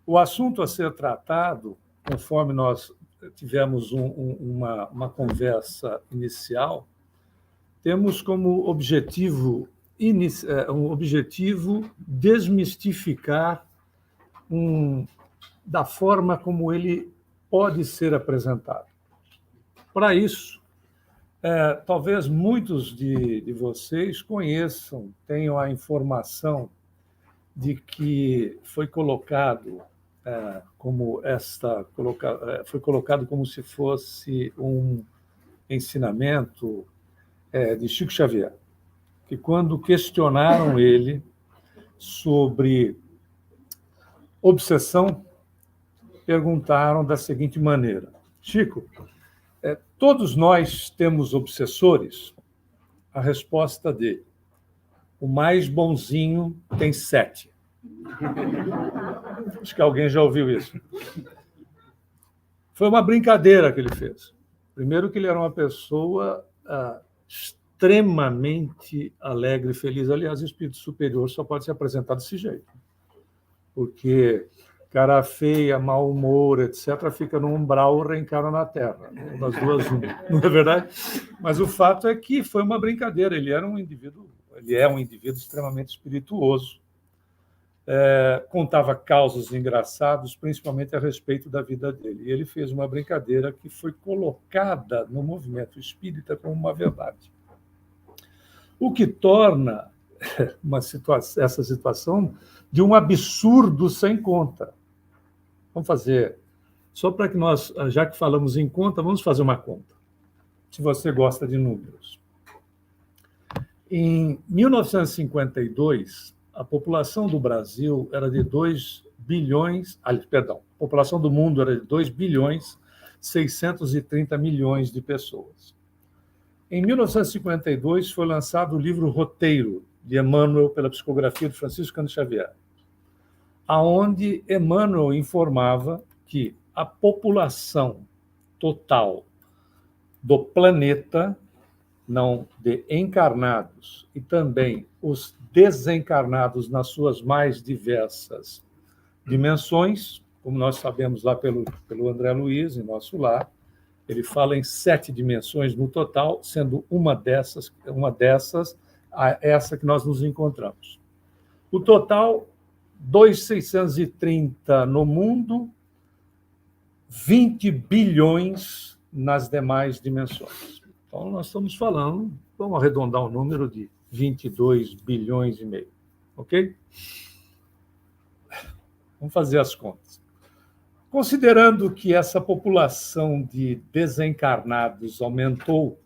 O assunto a ser tratado, conforme nós tivemos uma conversa inicial, temos como objetivo desmistificar da forma como ele pode ser apresentado. Para isso, talvez muitos de vocês conheçam, tenham a informação de que foi colocado foi colocado como se fosse um ensinamento de Chico Xavier, que quando questionaram ele sobre obsessão, perguntaram da seguinte maneira: Chico, todos nós temos obsessores? A resposta dele: o mais bonzinho tem 7. Acho que alguém já ouviu isso. Foi uma brincadeira que ele fez. Primeiro que ele era uma pessoa extremamente alegre e feliz. Aliás, o espírito superior só pode se apresentar desse jeito. Porque cara feia, mau humor, etc., fica no umbral ou reencarna na Terra. Das duas, uma. Não é verdade? Mas o fato é que foi uma brincadeira. Ele é um indivíduo extremamente espirituoso. Contava causos engraçados, principalmente a respeito da vida dele. E ele fez uma brincadeira que foi colocada no movimento espírita como uma verdade. O que torna essa situação de um absurdo sem conta. Vamos fazer, só para que nós, já que falamos em conta, vamos fazer uma conta, se você gosta de números. Em 1952, a população do Brasil era de 2 bilhões... a população do mundo era de 2 bilhões 630 milhões de pessoas. Em 1952, foi lançado o livro Roteiro, de Emmanuel, pela psicografia de Francisco Cândido Xavier, aonde Emmanuel informava que a população total do planeta, não de encarnados, e também os desencarnados nas suas mais diversas dimensões, como nós sabemos lá pelo André Luiz, em nosso lar, ele fala em 7 dimensões no total, sendo uma dessas essa que nós nos encontramos. O total, 2.630 no mundo, 20 bilhões nas demais dimensões. Então, nós estamos falando, vamos arredondar o número de 22 bilhões e meio, ok? Vamos fazer as contas. Considerando que essa população de desencarnados aumentou,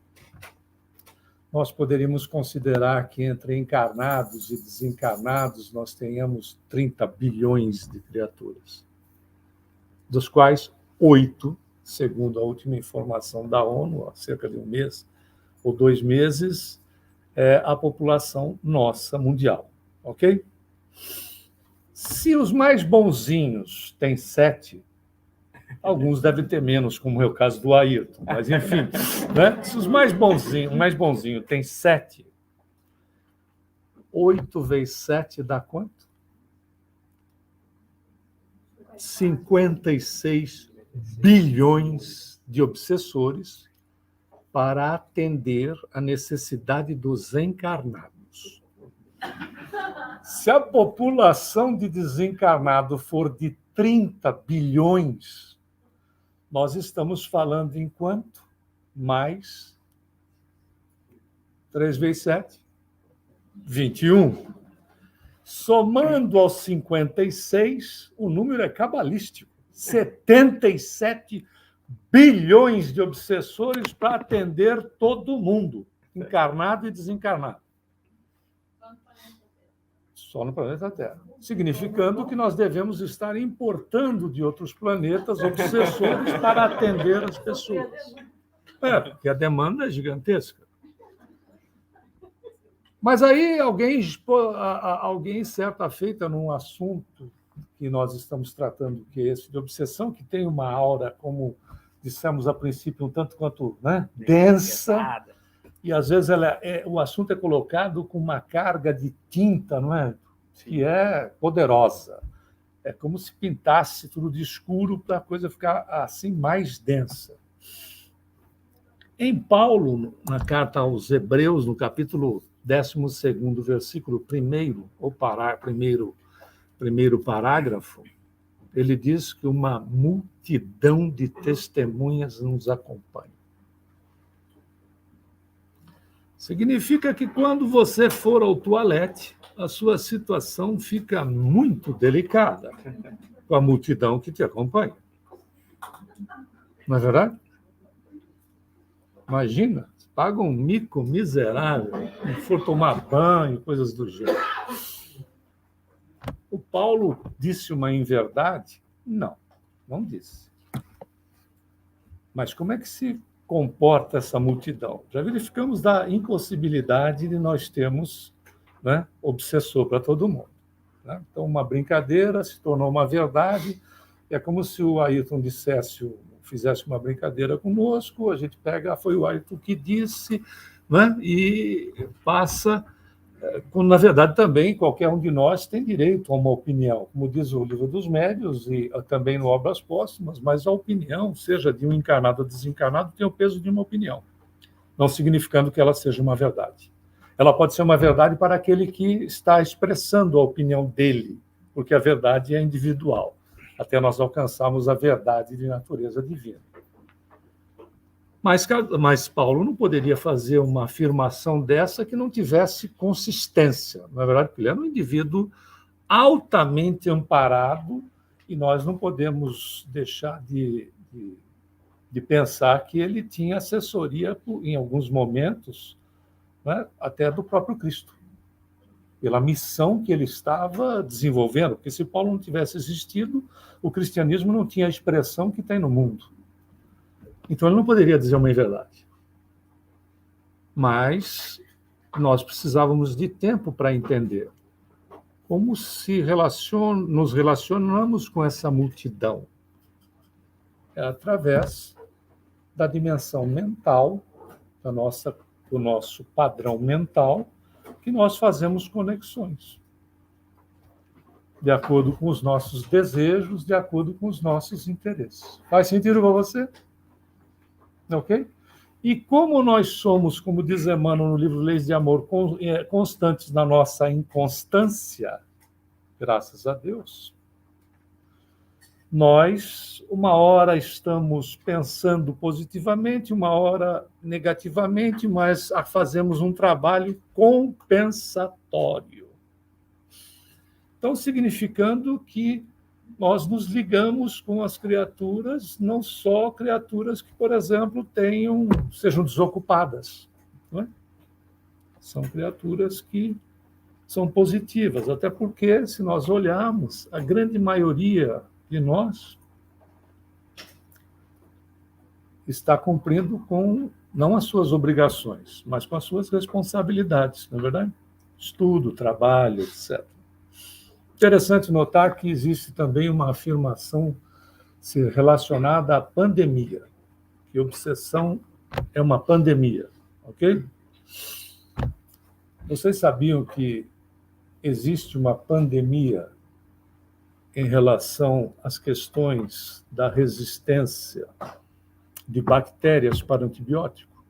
nós poderíamos considerar que entre encarnados e desencarnados nós tenhamos 30 bilhões de criaturas, dos quais 8, segundo a última informação da ONU, há cerca de 1 mês ou 2 meses, é a população nossa mundial, ok? Se os mais bonzinhos têm 7, alguns devem ter menos, como é o caso do Ayrton, mas, enfim, né? Se os mais bonzinhos têm 7, 8 vezes 7 dá quanto? 56 bilhões de obsessores para atender a necessidade dos encarnados. Se a população de desencarnado for de 30 bilhões, nós estamos falando em quanto? Mais 3 vezes 7? 21. Somando aos 56, o número é cabalístico. 77 bilhões de obsessores para atender todo mundo, encarnado e desencarnado. Só no planeta Terra. Significando que nós devemos estar importando de outros planetas obsessores para atender as pessoas. Porque a demanda é gigantesca. Mas aí alguém certa feita, num assunto que nós estamos tratando, que é esse de obsessão, que tem uma aura, como dissemos a princípio, um tanto quanto, né, densa, e às vezes o assunto é colocado com uma carga de tinta, não é? Que é poderosa. É como se pintasse tudo de escuro para a coisa ficar assim mais densa. Em Paulo, na carta aos Hebreus, no capítulo 12º, versículo 1º, ou primeiro parágrafo, ele diz que uma multidão de testemunhas nos acompanha. Significa que quando você for ao toalete, a sua situação fica muito delicada com a multidão que te acompanha. Não é verdade? Imagina, paga um mico miserável, se for tomar banho, coisas do gênero. O Paulo disse uma inverdade? Não, não disse. Mas como é que se comporta essa multidão? Já verificamos da impossibilidade de nós termos, né, obsessor para todo mundo. Né? Então, uma brincadeira se tornou uma verdade. É como se o Ayrton fizesse uma brincadeira conosco, a gente pega, foi o Ayrton que disse, né, e passa. Na verdade, também, qualquer um de nós tem direito a uma opinião, como diz o Livro dos Médiuns e também no Obras Póstumas, mas a opinião, seja de um encarnado ou desencarnado, tem o peso de uma opinião, não significando que ela seja uma verdade. Ela pode ser uma verdade para aquele que está expressando a opinião dele, porque a verdade é individual, até nós alcançarmos a verdade de natureza divina. Mas Paulo não poderia fazer uma afirmação dessa que não tivesse consistência. Na verdade, porque ele era um indivíduo altamente amparado e nós não podemos deixar de pensar que ele tinha assessoria, em alguns momentos, né, até do próprio Cristo, pela missão que ele estava desenvolvendo. Porque se Paulo não tivesse existido, o cristianismo não tinha a expressão que tem no mundo. Então, ele não poderia dizer uma inverdade. Mas nós precisávamos de tempo para entender como nos relacionamos com essa multidão. É através da dimensão mental, do nosso padrão mental, que nós fazemos conexões. De acordo com os nossos desejos, de acordo com os nossos interesses. Faz sentido para você? Ok? E como nós somos, como diz Emmanuel no livro Leis de Amor, constantes na nossa inconstância, graças a Deus, nós, uma hora estamos pensando positivamente, uma hora negativamente, mas fazemos um trabalho compensatório. Então, significando que nós nos ligamos com as criaturas, não só criaturas que, por exemplo, sejam desocupadas. Não é? São criaturas que são positivas, até porque, se nós olharmos, a grande maioria de nós está cumprindo com, não as suas obrigações, mas com as suas responsabilidades, não é verdade? Estudo, trabalho, etc. Interessante notar que existe também uma afirmação relacionada à pandemia, que obsessão é uma pandemia, ok? Vocês sabiam que existe uma pandemia em relação às questões da resistência de bactérias para antibiótico?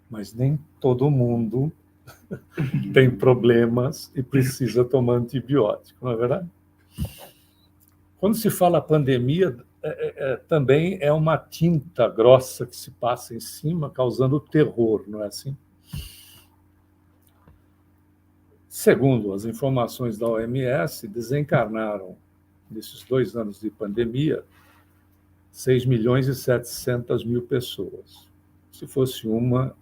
Mas nem todo mundo tem problemas e precisa tomar antibiótico, não é verdade? Quando se fala pandemia, também é uma tinta grossa que se passa em cima, causando terror, não é assim? Segundo as informações da OMS, desencarnaram, nesses 2 anos de pandemia, 6.700.000 pessoas. Se fosse uma,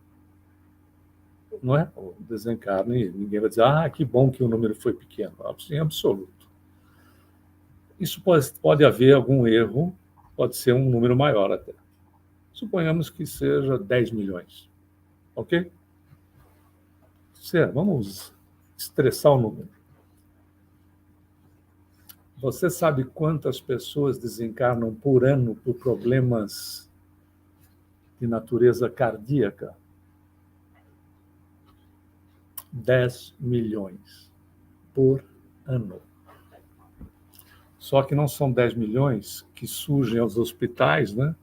não é? O desencarne, ninguém vai dizer, que bom que o número foi pequeno. Em absoluto. Isso pode haver algum erro, pode ser um número maior até. Suponhamos que seja 10 milhões. Ok? Vamos estressar o número. Você sabe quantas pessoas desencarnam por ano por problemas de natureza cardíaca? 10 milhões por ano. Só que não são 10 milhões que surgem aos hospitais, né?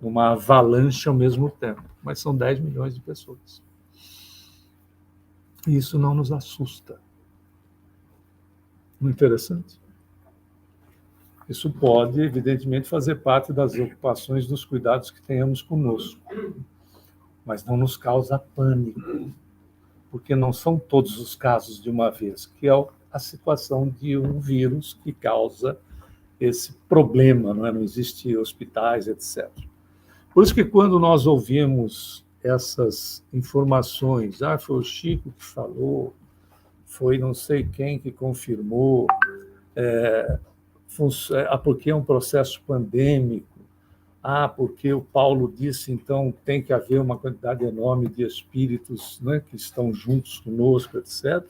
Uma avalanche ao mesmo tempo, mas são 10 milhões de pessoas. E isso não nos assusta. Não é interessante? Isso pode, evidentemente, fazer parte das ocupações dos cuidados que tenhamos conosco, mas não nos causa pânico, porque não são todos os casos de uma vez, que é a situação de um vírus que causa esse problema, não é? Não existe hospitais, etc. Por isso que quando nós ouvimos essas informações, foi o Chico que falou, foi não sei quem que confirmou, porque é um processo pandêmico, porque o Paulo disse, então tem que haver uma quantidade enorme de espíritos, né, que estão juntos conosco, etc.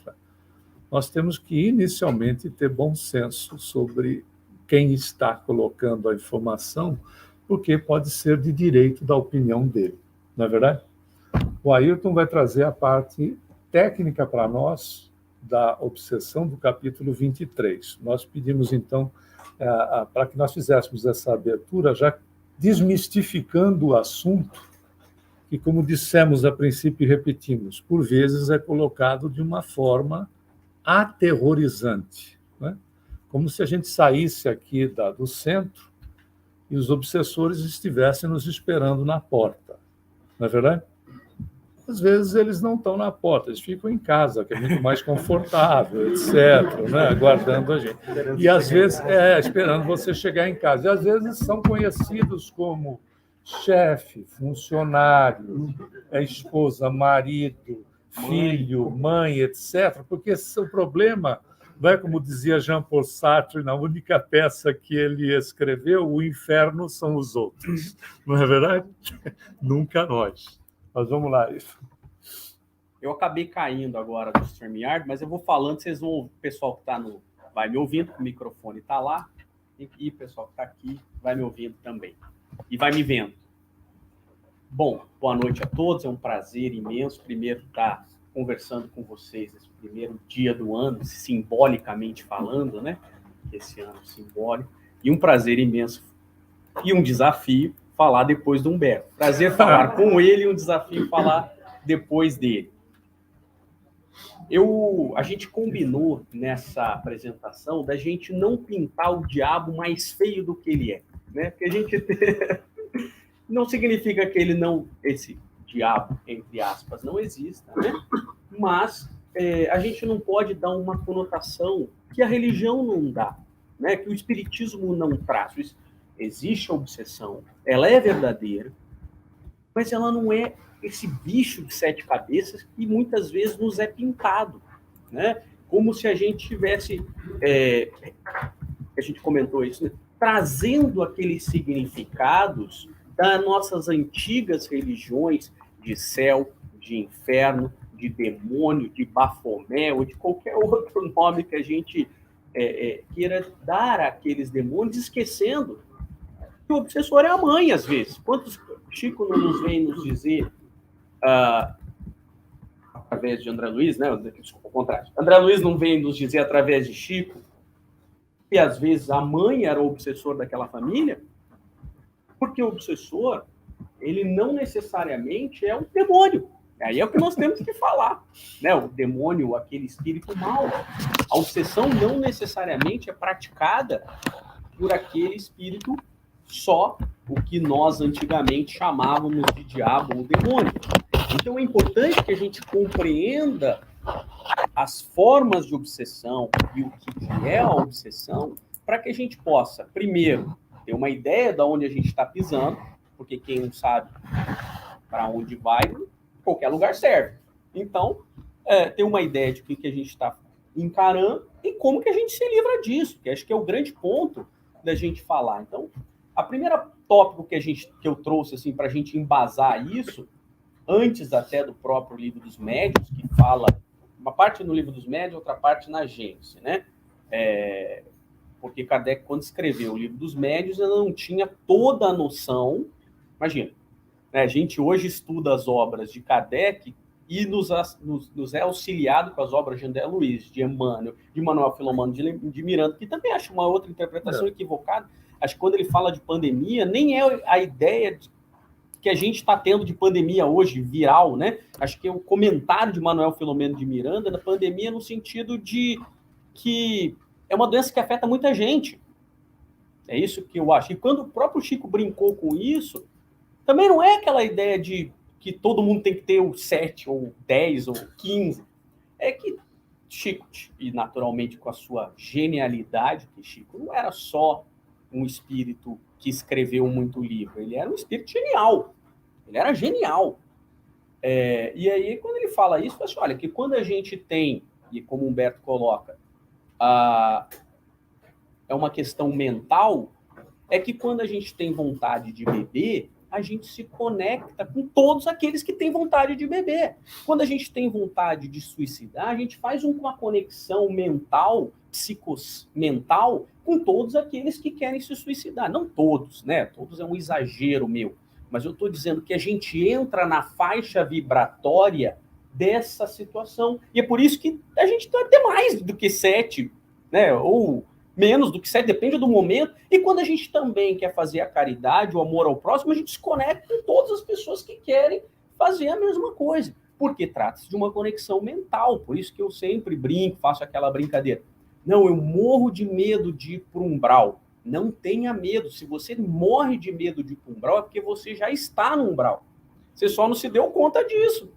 Nós temos que, inicialmente, ter bom senso sobre quem está colocando a informação, porque pode ser de direito da opinião dele, não é verdade? O Ailton vai trazer a parte técnica para nós da obsessão do capítulo 23. Nós pedimos, então, para que nós fizéssemos essa abertura, já desmistificando o assunto, que, como dissemos a princípio e repetimos, por vezes é colocado de uma forma aterrorizante, né? Como se a gente saísse aqui do centro e os obsessores estivessem nos esperando na porta, não é verdade? Às vezes eles não estão na porta, eles ficam em casa, que é muito mais confortável, etc., né? Aguardando a gente. E às vezes, esperando você chegar em casa. E às vezes são conhecidos como chefe, funcionário, esposa, marido, filho, mãe, etc., porque esse é o problema. Não é como dizia Jean Paul Sartre, na única peça que ele escreveu, o inferno são os outros. Não é verdade? Nunca nós. Mas vamos lá. Eu acabei caindo agora do StreamYard, mas eu vou falando, vocês vão, o pessoal que está vai me ouvindo, o microfone está lá, e o pessoal que está aqui vai me ouvindo também. E vai me vendo. Bom, boa noite a todos, é um prazer imenso, primeiro estar conversando com vocês nesse primeiro dia do ano, simbolicamente falando, né? Esse ano simbólico. E um prazer imenso e um desafio falar depois do Humberto. Prazer falar com ele e um desafio falar depois dele. A gente combinou nessa apresentação da gente não pintar o diabo mais feio do que ele é, né? Porque a gente não significa que esse diabo, entre aspas, não exista, né? Mas a gente não pode dar uma conotação que a religião não dá, né? Que o espiritismo não traz. Existe a obsessão, ela é verdadeira, mas ela não é esse bicho de 7 cabeças que muitas vezes nos é pintado, né? Como se a gente tivesse, a gente comentou isso, né? Trazendo aqueles significados das nossas antigas religiões de céu, de inferno, de demônio, de Bafomé, ou de qualquer outro nome que a gente queira dar àqueles demônios, esquecendo que o obsessor é a mãe, às vezes. Quantos Chico não nos vem nos dizer, através de André Luiz, né? Desculpa, ao contrário. André Luiz não vem nos dizer, através de Chico, que às vezes a mãe era o obsessor daquela família, porque o obsessor, ele não necessariamente é um demônio. Aí é o que nós temos que falar, né? O demônio, aquele espírito mau. A obsessão não necessariamente é praticada por aquele espírito só, o que nós antigamente chamávamos de diabo ou demônio. Então é importante que a gente compreenda as formas de obsessão e o que é a obsessão, para que a gente possa, primeiro, ter uma ideia de onde a gente está pisando, porque quem não sabe para onde vai, qualquer lugar serve. Então, ter uma ideia de o que a gente está encarando e como que a gente se livra disso, que acho que é o grande ponto da gente falar. Então, a primeira tópico que eu trouxe assim, para a gente embasar isso, antes até do próprio Livro dos Médiuns, que fala uma parte no Livro dos Médiuns, outra parte na Gênese, né? Porque Kardec, quando escreveu o Livro dos Médiuns, ele não tinha toda a noção. Imagina, né? A gente hoje estuda as obras de Kardec e nos é auxiliado com as obras de André Luiz, de Emmanuel, de Manuel Filomeno de Miranda, que também acho uma outra interpretação equivocada. Acho que quando ele fala de pandemia, nem é a ideia que a gente está tendo de pandemia hoje, viral, né? Acho que é o comentário de Manuel Filomeno de Miranda da pandemia no sentido de que é uma doença que afeta muita gente. É isso que eu acho. E quando o próprio Chico brincou com isso, também não é aquela ideia de que todo mundo tem que ter o 7, ou 10, ou 15. É que Chico, e naturalmente com a sua genialidade, que Chico não era só um espírito que escreveu muito livro, ele era um espírito genial. Ele era genial. E aí, quando ele fala isso, assim, olha, que quando a gente tem, e como o Humberto coloca, é uma questão mental, é que quando a gente tem vontade de beber, a gente se conecta com todos aqueles que têm vontade de beber. Quando a gente tem vontade de suicidar, a gente faz uma conexão mental, psicomental, com todos aqueles que querem se suicidar. Não todos, né? Todos é um exagero meu. Mas eu estou dizendo que a gente entra na faixa vibratória dessa situação. E é por isso que a gente vai ter mais do que 7, né? Ou menos do que 7, depende do momento. E quando a gente também quer fazer a caridade, o amor ao próximo, a gente se conecta com todas as pessoas que querem fazer a mesma coisa. Porque trata-se de uma conexão mental. Por isso que eu sempre brinco, faço aquela brincadeira. Não, eu morro de medo de ir para o umbral. Não tenha medo. Se você morre de medo de ir para o umbral, é porque você já está no umbral. Você só não se deu conta disso.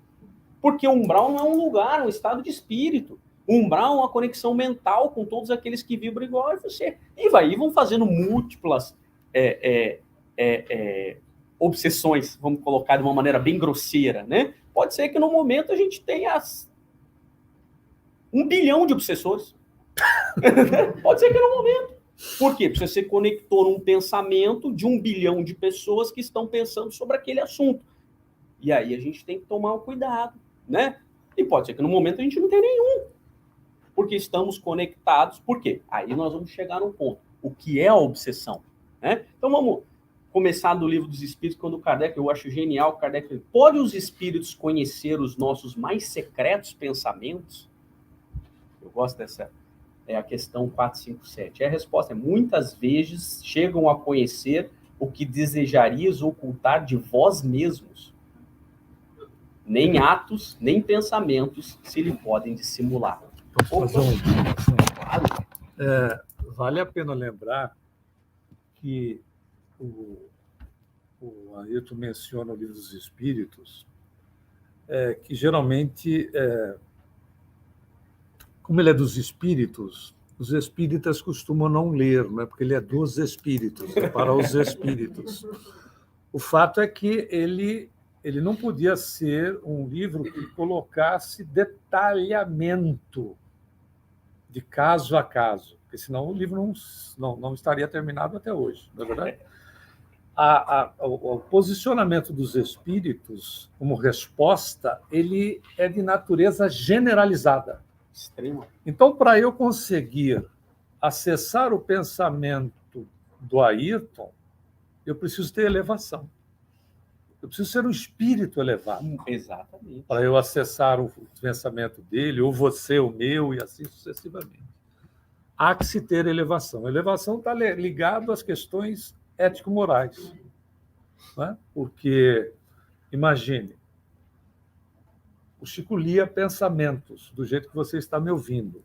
Porque o umbral não é um lugar, é um estado de espírito. O umbral é uma conexão mental com todos aqueles que vibram igual a você. E vão fazendo múltiplas obsessões, vamos colocar de uma maneira bem grosseira, né? Pode ser que no momento a gente tenha 1 bilhão de obsessores. Pode ser que no momento. Por quê? Porque você conectou num pensamento de 1 bilhão de pessoas que estão pensando sobre aquele assunto. E aí a gente tem que tomar um cuidado, né? E pode ser que no momento a gente não tenha nenhum. Porque estamos conectados. Por quê? Aí nós vamos chegar num ponto. O que é a obsessão? Né? Então vamos começar do Livro dos Espíritos, quando o Kardec, eu acho genial, Kardec, pode os espíritos conhecer os nossos mais secretos pensamentos? Eu gosto dessa, a questão 457. A resposta é, muitas vezes chegam a conhecer o que desejarias ocultar de vós mesmos. Nem atos, nem pensamentos se lhe podem dissimular. Vale a pena lembrar que o Ailton menciona o Livro dos Espíritos, que geralmente, como ele é dos espíritos, os espíritas costumam não ler, né? Porque ele é dos espíritos, para os espíritos. O fato é que ele não podia ser um livro que colocasse detalhamento de caso a caso, porque senão o livro não estaria terminado até hoje, não é verdade? O posicionamento dos espíritos como resposta, ele é de natureza generalizada. Extremo. Então, para eu conseguir acessar o pensamento do Ayrton, eu preciso ter elevação. Eu preciso ser um espírito elevado. Exatamente. Para eu acessar o pensamento dele, ou você, o meu, e assim sucessivamente. Há que se ter elevação. A elevação está ligada às questões ético-morais. Né? Porque, imagine, o Chico lia pensamentos, do jeito que você está me ouvindo.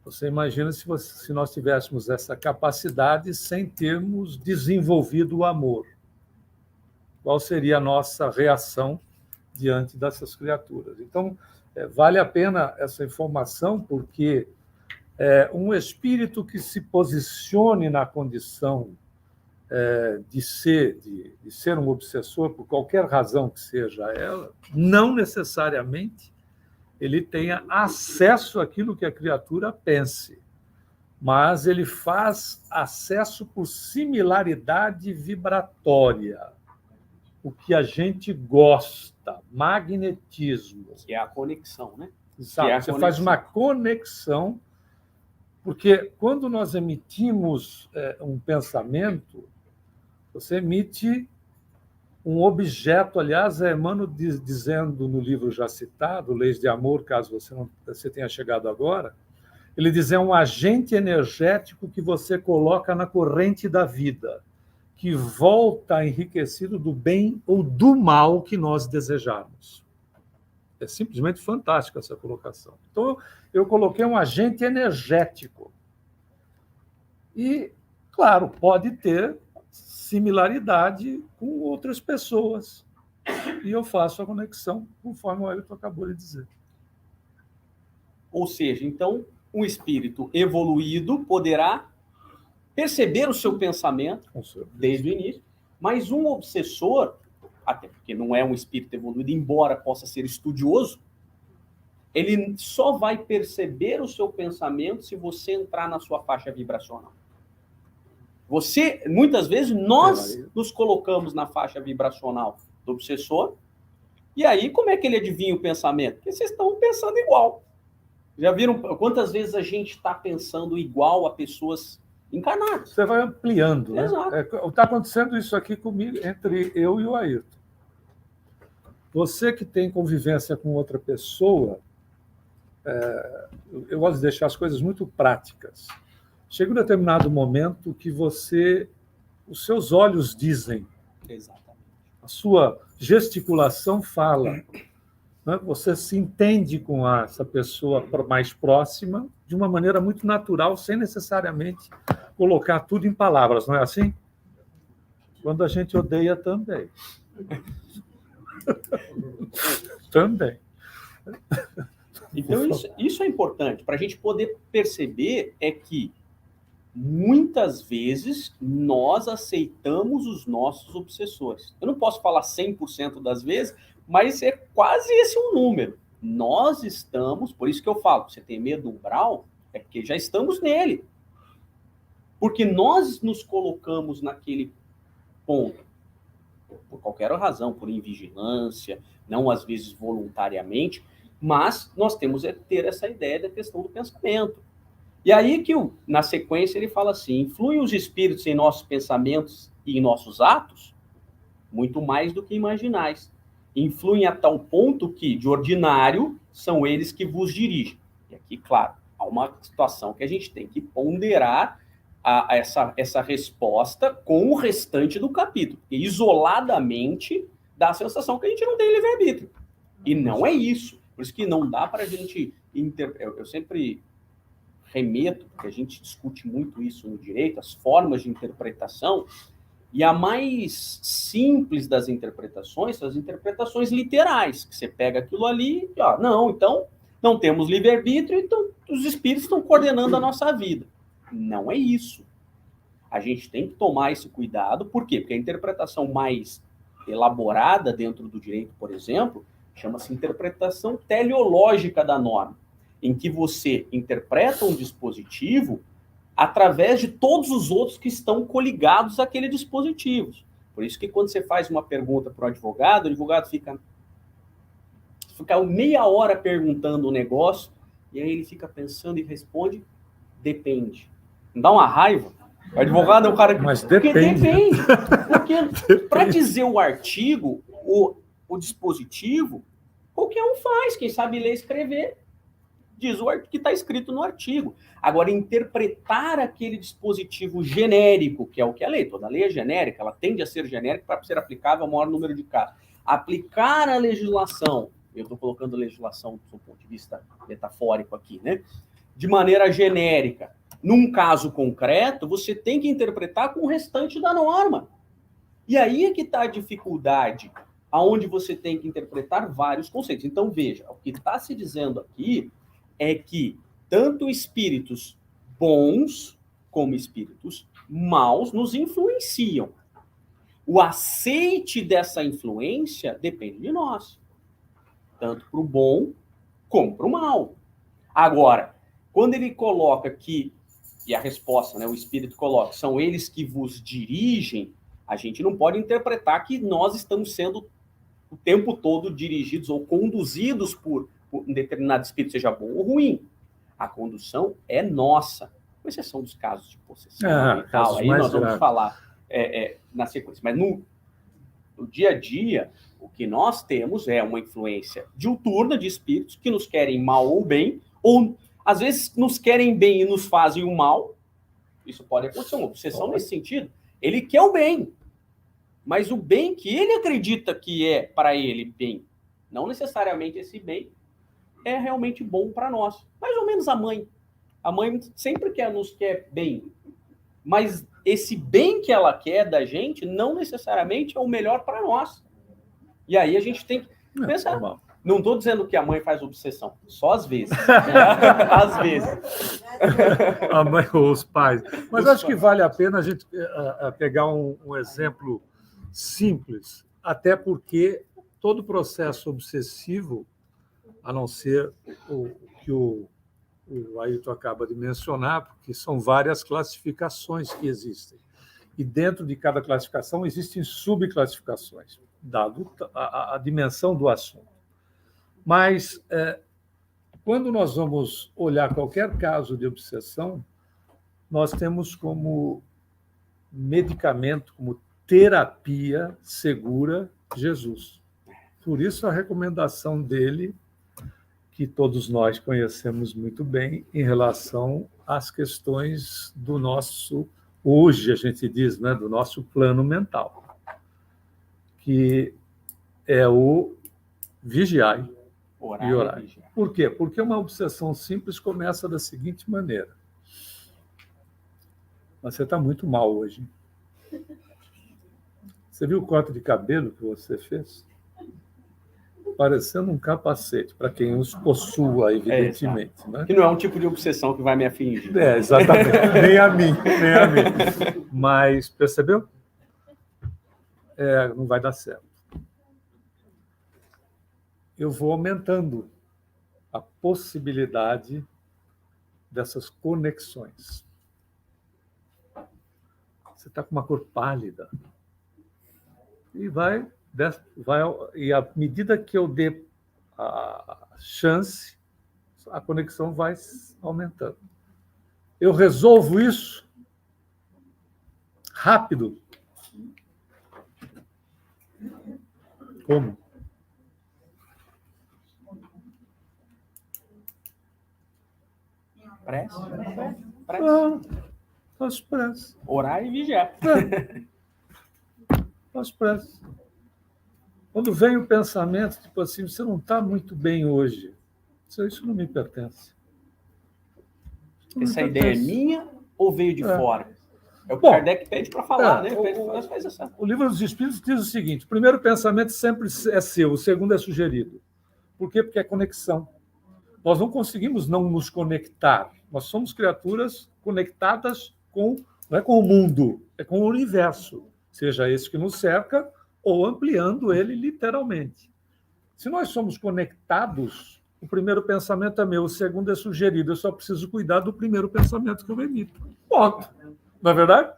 Você imagina se nós tivéssemos essa capacidade sem termos desenvolvido o amor. Qual seria a nossa reação diante dessas criaturas? Então, vale a pena essa informação, porque um espírito que se posicione na condição de ser um obsessor, por qualquer razão que seja ela, não necessariamente ele tenha acesso àquilo que a criatura pense, mas ele faz acesso por similaridade vibratória. O que a gente gosta, magnetismo. Que é a conexão, né? Exato. Você faz uma conexão, porque quando nós emitimos um pensamento, você emite um objeto, aliás, é Emmanuel dizendo no livro já citado, Leis de Amor, caso você tenha chegado agora, ele diz é um agente energético que você coloca na corrente da vida, que volta enriquecido do bem ou do mal que nós desejarmos. É simplesmente fantástica essa colocação. Então, eu coloquei um agente energético. E, claro, pode ter similaridade com outras pessoas. E eu faço a conexão, conforme o Ailton acabou de dizer. Ou seja, então, um espírito evoluído poderá perceber o seu pensamento desde o início, mas um obsessor, até porque não é um espírito evoluído, embora possa ser estudioso, ele só vai perceber o seu pensamento se você entrar na sua faixa vibracional. Muitas vezes, nós nos colocamos na faixa vibracional do obsessor, e aí como é que ele adivinha o pensamento? Porque vocês estão pensando igual. Já viram quantas vezes a gente está pensando igual a pessoas encarnadas? Você vai ampliando, né? Exato. Está acontecendo isso aqui comigo, entre eu e o Ayrton. Você que tem convivência com outra pessoa, eu gosto de deixar as coisas muito práticas. Chega um determinado momento que os seus olhos dizem, exatamente, a sua gesticulação fala, né? Você se entende com essa pessoa mais próxima de uma maneira muito natural, sem necessariamente colocar tudo em palavras, não é assim? Quando a gente odeia também. Também. Então, isso é importante, para a gente poder perceber que muitas vezes nós aceitamos os nossos obsessores. Eu não posso falar 100% das vezes, mas é quase esse um número. Nós estamos, por isso que eu falo, você tem medo do umbral, é porque já estamos nele. Porque nós nos colocamos naquele ponto, por qualquer razão, por invigilância, não às vezes voluntariamente, mas nós temos que ter essa ideia da questão do pensamento. E aí que, na sequência, ele fala assim, influem os espíritos em nossos pensamentos e em nossos atos, muito mais do que imaginais. Influem a tal ponto que, de ordinário, são eles que vos dirigem. E aqui, claro, há uma situação que a gente tem que ponderar essa resposta com o restante do capítulo. Porque, isoladamente, dá a sensação que a gente não tem livre-arbítrio. E não é isso. Por isso que não dá para a gente... Eu sempre remeto, porque a gente discute muito isso no direito, as formas de interpretação, e a mais simples das interpretações são as interpretações literais, que você pega aquilo ali e, não, então, não temos livre-arbítrio, então os espíritos estão coordenando a nossa vida. Não é isso. A gente tem que tomar esse cuidado, por quê? Porque a interpretação mais elaborada dentro do direito, por exemplo, chama-se interpretação teleológica da norma, em que você interpreta um dispositivo através de todos os outros que estão coligados àquele dispositivo. Por isso que quando você faz uma pergunta para o advogado fica meia hora perguntando um negócio, e aí ele fica pensando e responde, depende. Não dá uma raiva? O advogado é o cara que... Mas depende. Porque para dizer o artigo, o dispositivo, qualquer um faz, quem sabe ler e escrever, diz o que está escrito no artigo. Agora, interpretar aquele dispositivo genérico, que é o que é a lei, toda lei é genérica, ela tende a ser genérica para ser aplicável ao maior número de casos. Aplicar a legislação, eu estou colocando legislação do ponto de vista metafórico aqui, né? De maneira genérica, num caso concreto, você tem que interpretar com o restante da norma. E aí é que está a dificuldade, aonde você tem que interpretar vários conceitos. Então, veja, o que está se dizendo aqui é que tanto espíritos bons como espíritos maus nos influenciam. O aceite dessa influência depende de nós, tanto para o bom como para o mal. Agora, quando ele coloca que, e a resposta, né, o espírito coloca, são eles que vos dirigem, a gente não pode interpretar que nós estamos sendo o tempo todo dirigidos ou conduzidos por um determinado espírito, seja bom ou ruim. A condução é nossa, com exceção dos casos de possessão e tal. Aí nós vamos falar na sequência. Mas No dia a dia, o que nós temos é uma influência diuturna de espíritos que nos querem mal ou bem, ou às vezes nos querem bem e nos fazem o mal. Isso pode acontecer, uma obsessão nesse sentido. Ele quer o bem, mas o bem que ele acredita que é para ele bem, não necessariamente esse bem é realmente bom para nós. Mais ou menos a mãe. A mãe sempre nos quer bem, mas esse bem que ela quer da gente não necessariamente é o melhor para nós. E aí a gente tem que pensar. Não estou dizendo que a mãe faz obsessão, só às vezes. Às vezes. A mãe ou os pais. Mas acho que vale a pena a gente pegar um exemplo simples, até porque todo processo obsessivo, a não ser o que o Ailton acaba de mencionar, porque são várias classificações que existem. E dentro de cada classificação existem subclassificações, dado a dimensão do assunto. Mas, quando nós vamos olhar qualquer caso de obsessão, nós temos como medicamento, como terapia segura, Jesus. Por isso, a recomendação dele, que todos nós conhecemos muito bem, em relação às questões do nosso, hoje a gente diz, né, do nosso plano mental, que é o vigiai e orai. Por quê? Porque uma obsessão simples começa da seguinte maneira. Você está muito mal hoje. Você viu o corte de cabelo que você fez? Parecendo um capacete, para quem os possua, evidentemente. Né? Que não é um tipo de obsessão que vai me afligir. Exatamente. Nem a mim. Mas, percebeu? Não vai dar certo. Eu vou aumentando a possibilidade dessas conexões. Você está com uma cor pálida. E e à medida que eu dê a chance, a conexão vai aumentando. Eu resolvo isso rápido. Como? Prece. Faço prece. Orar e vigiar. Faço prece. Quando vem o pensamento, tipo assim, você não está muito bem hoje. Isso não me pertence. Essa ideia é minha ou veio de fora? É o que Kardec pede para falar, né? O Livro dos Espíritos diz o seguinte: o primeiro pensamento sempre é seu, o segundo é sugerido. Por quê? Porque é conexão. Nós não conseguimos não nos conectar. Nós somos criaturas conectadas não é com o mundo, é com o universo, seja esse que nos cerca ou ampliando ele literalmente. Se nós somos conectados, o primeiro pensamento é meu, o segundo é sugerido. Eu só preciso cuidar do primeiro pensamento que eu emito. Ponto. Não é verdade?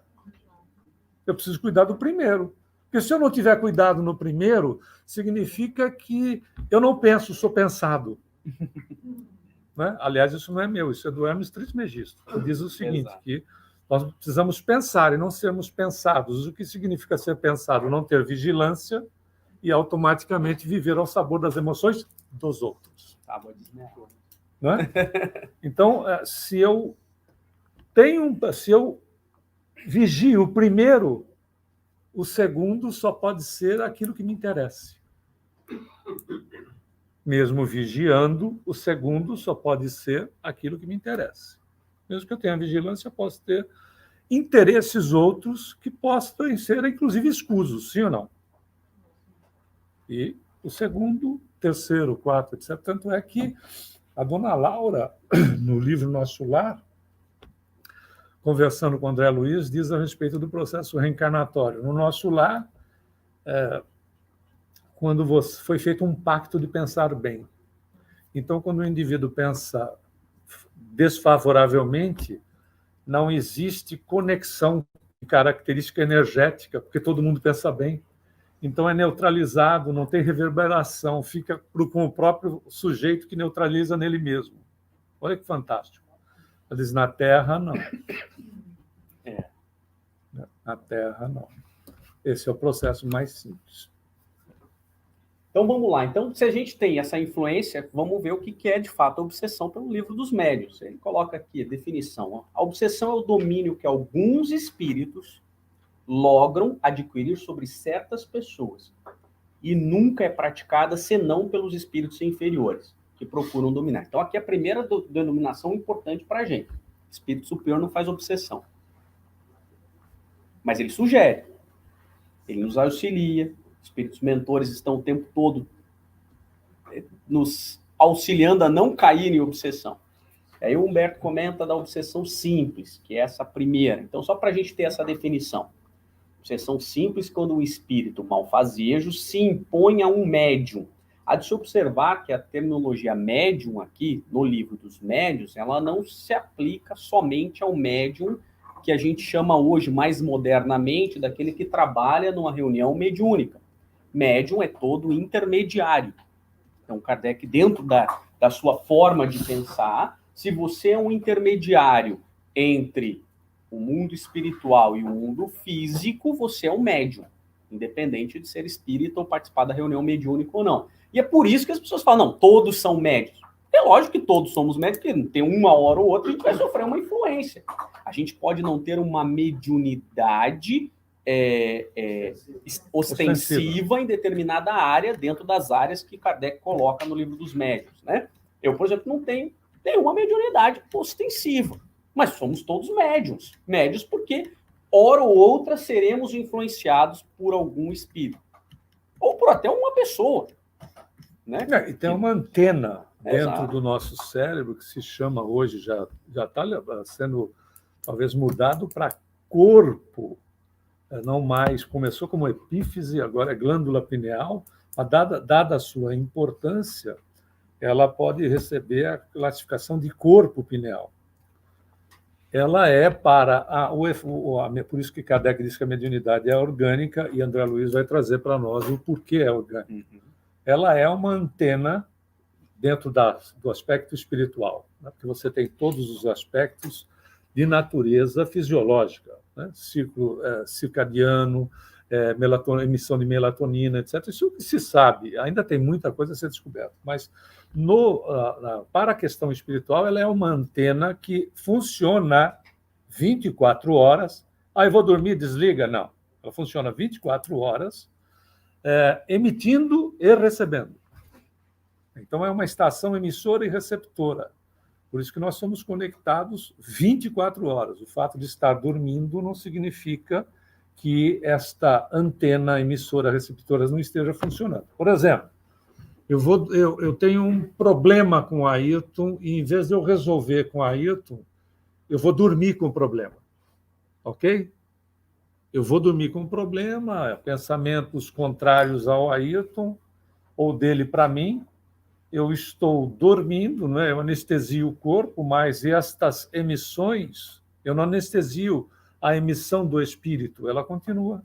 Eu preciso cuidar do primeiro. Porque se eu não tiver cuidado no primeiro, significa que eu não penso, sou pensado. Né? Aliás, isso não é meu, isso é do Hermes Trismegisto. Ele diz o seguinte, que nós precisamos pensar e não sermos pensados. O que significa ser pensado? Não ter vigilância e automaticamente viver ao sabor das emoções dos outros. Não é? Então, se eu vigio o primeiro, o segundo só pode ser aquilo que me interessa. Mesmo vigiando, o segundo só pode ser aquilo que me interessa. Mesmo que eu tenha vigilância, eu posso ter interesses outros que possam ser, inclusive, escusos, sim ou não? E o segundo, terceiro, quarto, etc. Tanto é que a dona Laura, no livro Nosso Lar, conversando com André Luiz, diz a respeito do processo reencarnatório. No Nosso Lar, quando foi feito um pacto de pensar bem. Então, quando o indivíduo pensa desfavoravelmente, não existe conexão de característica energética, porque todo mundo pensa bem. Então, é neutralizado, não tem reverberação, fica com o próprio sujeito que neutraliza nele mesmo. Olha que fantástico. Ela diz, na Terra, não. Na Terra, não. Esse é o processo mais simples. Então, vamos lá. Então, se a gente tem essa influência, vamos ver o que é, de fato, a obsessão pelo Livro dos Médiuns. Ele coloca aqui a definição. A obsessão é o domínio que alguns espíritos logram adquirir sobre certas pessoas e nunca é praticada senão pelos espíritos inferiores, que procuram dominar. Então, aqui é a primeira denominação importante para a gente. Espírito superior não faz obsessão. Mas ele sugere. Ele nos auxilia. Espíritos mentores estão o tempo todo nos auxiliando a não cair em obsessão. Aí o Humberto comenta da obsessão simples, que é essa primeira. Então, só para a gente ter essa definição. Obsessão simples quando o espírito malfazejo se impõe a um médium. Há de se observar que a terminologia médium aqui, no Livro dos Médiuns, ela não se aplica somente ao médium que a gente chama hoje, mais modernamente, daquele que trabalha numa reunião mediúnica. Médium é todo intermediário. Então, Kardec, dentro da sua forma de pensar, se você é um intermediário entre o mundo espiritual e o mundo físico, você é um médium, independente de ser espírita ou participar da reunião mediúnica ou não. E é por isso que as pessoas falam, não, todos são médios. É lógico que todos somos médios, porque tem uma hora ou outra a gente vai sofrer uma influência. A gente pode não ter uma mediunidade ostensiva em determinada área, dentro das áreas que Kardec coloca no Livro dos Médiuns, né? Eu, por exemplo, não tenho nenhuma mediunidade ostensiva, mas somos todos médiuns. Médiuns porque, hora ou outra, seremos influenciados por algum espírito. Ou por até uma pessoa. Né? E tem uma antena dentro do nosso cérebro que se chama hoje, já está sendo talvez mudado para corpo, não mais, começou como epífise, agora é glândula pineal, mas dada a sua importância, ela pode receber a classificação de corpo pineal. Ela é por isso que Kardec diz que a mediunidade é orgânica, e André Luiz vai trazer para nós o porquê é orgânica. Ela é uma antena dentro do aspecto espiritual, né? Porque você tem todos os aspectos de natureza fisiológica, né? Ciclo circadiano, emissão de melatonina, etc. Isso se sabe, ainda tem muita coisa a ser descoberta, mas para a questão espiritual, ela é uma antena que funciona 24 horas. Eu vou dormir, desliga? Não. Ela funciona 24 horas, emitindo e recebendo. Então, é uma estação emissora e receptora. Por isso que nós somos conectados 24 horas. O fato de estar dormindo não significa que esta antena emissora-receptora não esteja funcionando. Por exemplo, eu tenho um problema com o Ayrton e, em vez de eu resolver com o Ayrton, eu vou dormir com o problema. Ok? Eu vou dormir com o problema, pensamentos contrários ao Ayrton ou dele para mim. Eu estou dormindo, né? Eu anestesio o corpo, mas estas emissões, eu não anestesio a emissão do espírito, ela continua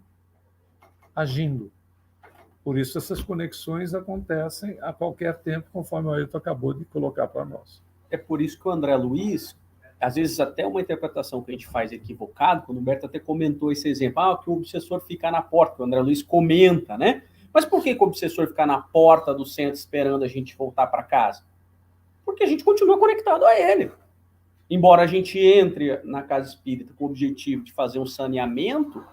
agindo. Por isso, essas conexões acontecem a qualquer tempo, conforme o Ayrton acabou de colocar para nós. É por isso que o André Luiz, às vezes até uma interpretação que a gente faz equivocada, quando o Humberto até comentou esse exemplo, que o obsessor fica na porta, que o André Luiz comenta, né? Mas por que o obsessor fica na porta do centro esperando a gente voltar para casa? Porque a gente continua conectado a ele. Embora a gente entre na casa espírita com o objetivo de fazer um saneamento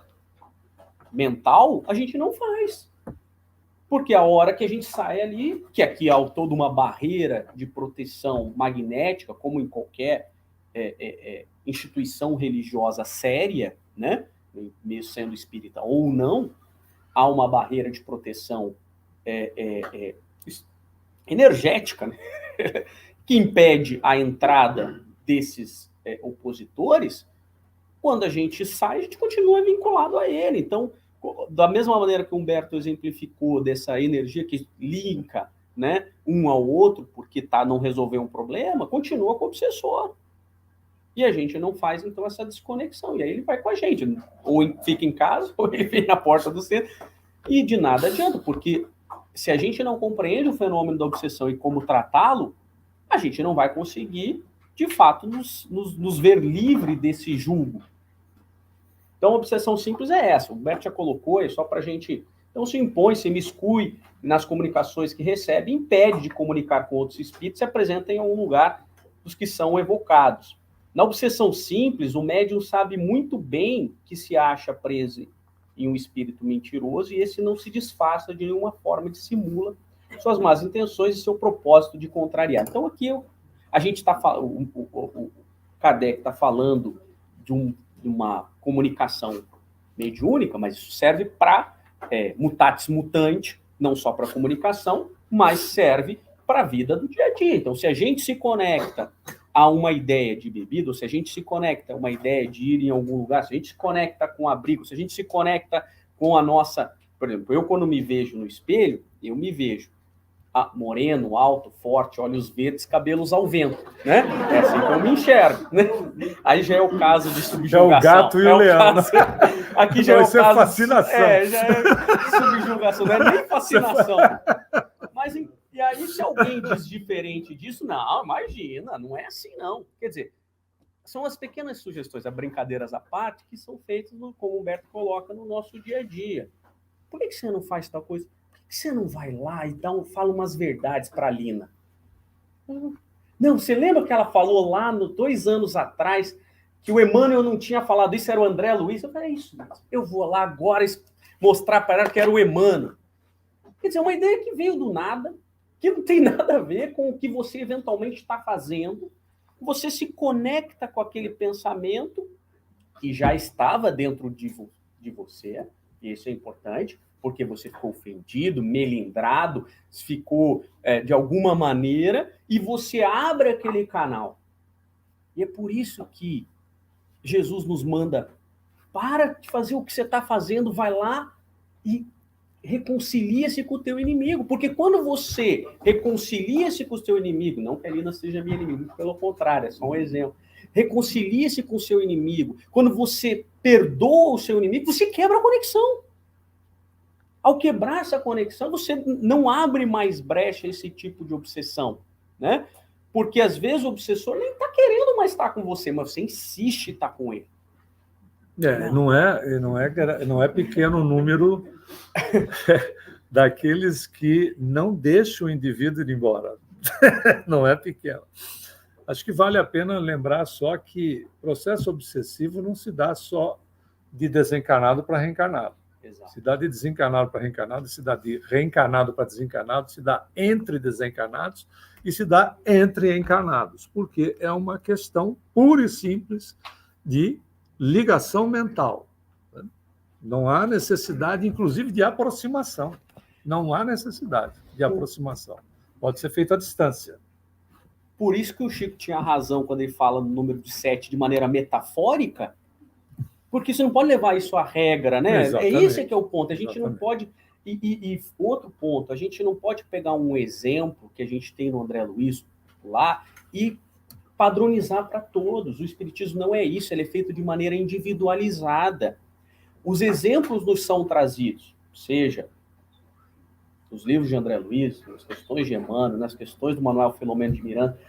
mental, a gente não faz. Porque a hora que a gente sai ali, que aqui há toda uma barreira de proteção magnética, como em qualquer instituição religiosa séria, né? Mesmo sendo espírita ou não, há uma barreira de proteção energética, né? Que impede a entrada desses opositores. Quando a gente sai, a gente continua vinculado a ele. Então, da mesma maneira que o Humberto exemplificou dessa energia que linka, né, um ao outro, porque não resolveu um problema, continua com o obsessor. E a gente não faz, então, essa desconexão. E aí ele vai com a gente. Ou fica em casa, ou ele vem na porta do centro. E de nada adianta, porque se a gente não compreende o fenômeno da obsessão e como tratá-lo, a gente não vai conseguir, de fato, nos ver livre desse julgo. Então, a obsessão simples é essa. O Humberto já colocou, é só para a gente... Então, se impõe, se miscui nas comunicações que recebe, impede de comunicar com outros espíritos, se apresenta em algum lugar dos que são evocados. Na obsessão simples, o médium sabe muito bem que se acha preso em um espírito mentiroso e esse não se disfarça de nenhuma forma, dissimula suas más intenções e seu propósito de contrariar. Então, aqui a gente está falando, o Kardec está falando de uma comunicação mediúnica, mas isso serve para mutatis mutandi, não só para comunicação, mas serve para a vida do dia a dia. Então, se a gente se conecta a uma ideia de bebida, ou se a gente se conecta a uma ideia de ir em algum lugar, se a gente se conecta com o abrigo, se a gente se conecta com a nossa... Por exemplo, eu quando me vejo no espelho, eu me vejo moreno, alto, forte, olhos verdes, cabelos ao vento, né? É assim que eu me enxergo, né? Aí já é o caso de subjugação. É o gato e o leão. Caso... Aqui já é o caso... fascinação. Já é subjugação, não é nem fascinação. Mas, e aí, se alguém diz diferente disso, não, imagina, não é assim, não. Quer dizer, são as pequenas sugestões, as brincadeiras à parte, que são feitas, como o Humberto coloca, no nosso dia a dia. Por que você não faz tal coisa? Por que você não vai lá e fala umas verdades para a Lina? Não, você lembra que ela falou lá 2 anos atrás que o Emmanuel não tinha falado isso, era o André Luiz? Eu falei, é isso, eu vou lá agora mostrar para ela que era o Emmanuel. Quer dizer, uma ideia que veio do nada, que não tem nada a ver com o que você eventualmente está fazendo. Você se conecta com aquele pensamento que já estava dentro de você, e isso é importante, porque você ficou ofendido, melindrado, ficou de alguma maneira, e você abre aquele canal. E é por isso que Jesus nos manda, para de fazer o que você está fazendo, vai lá e reconcilia-se com o teu inimigo. Porque quando você reconcilia-se com o teu inimigo, não que a Lina seja minha inimiga, pelo contrário, é só um exemplo. Reconcilia-se com o seu inimigo. Quando você perdoa o seu inimigo, você quebra a conexão. Ao quebrar essa conexão, você não abre mais brecha a esse tipo de obsessão, né? Porque às vezes o obsessor nem está querendo mais estar com você, mas você insiste em estar com ele. Não é pequeno o número daqueles que não deixam o indivíduo ir embora. Não é pequeno. Acho que vale a pena lembrar só que processo obsessivo não se dá só de desencarnado para reencarnado. Exato. Se dá de desencarnado para reencarnado, se dá de reencarnado para desencarnado, se dá entre desencarnados e se dá entre encarnados, porque é uma questão pura e simples de ligação mental. Não há necessidade, inclusive, de aproximação. Não há necessidade de aproximação. Pode ser feito à distância. Por isso que o Chico tinha razão quando ele fala no número de 7 de maneira metafórica, porque você não pode levar isso à regra, né? Exatamente. É esse que é o ponto. A gente não pode... E outro ponto, a gente não pode pegar um exemplo que a gente tem no André Luiz lá e padronizar para todos. O espiritismo não é isso, ele é feito de maneira individualizada. Os exemplos nos são trazidos, seja nos livros de André Luiz, nas questões de Emmanuel, nas questões do Manuel Filomeno de Miranda,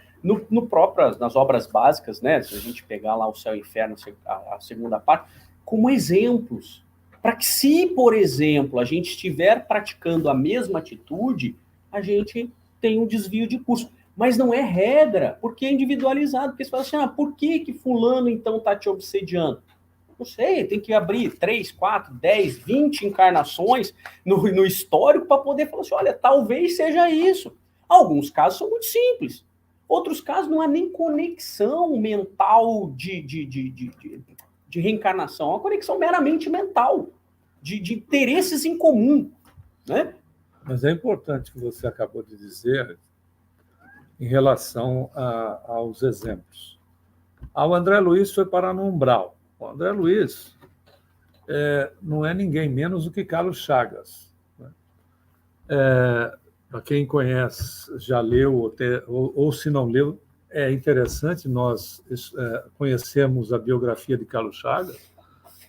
nas obras básicas, né? Se a gente pegar lá o Céu e o Inferno, a segunda parte, como exemplos, para que se, por exemplo, a gente estiver praticando a mesma atitude, a gente tem um desvio de curso. Mas não é regra, porque é individualizado. Porque você fala assim, por que fulano, então, está te obsediando? Não sei, tem que abrir 3, 4, 10, 20 encarnações no histórico para poder falar assim, olha, talvez seja isso. Alguns casos são muito simples. Outros casos não há nem conexão mental de reencarnação. É uma conexão meramente mental, de interesses em comum, né? Mas é importante o que você acabou de dizer em relação aos exemplos. O André Luiz foi parar no umbral. O André Luiz não é ninguém menos do que Carlos Chagas. Né? Para quem conhece, já leu, ou se não leu, é interessante nós conhecermos a biografia de Carlos Chagas,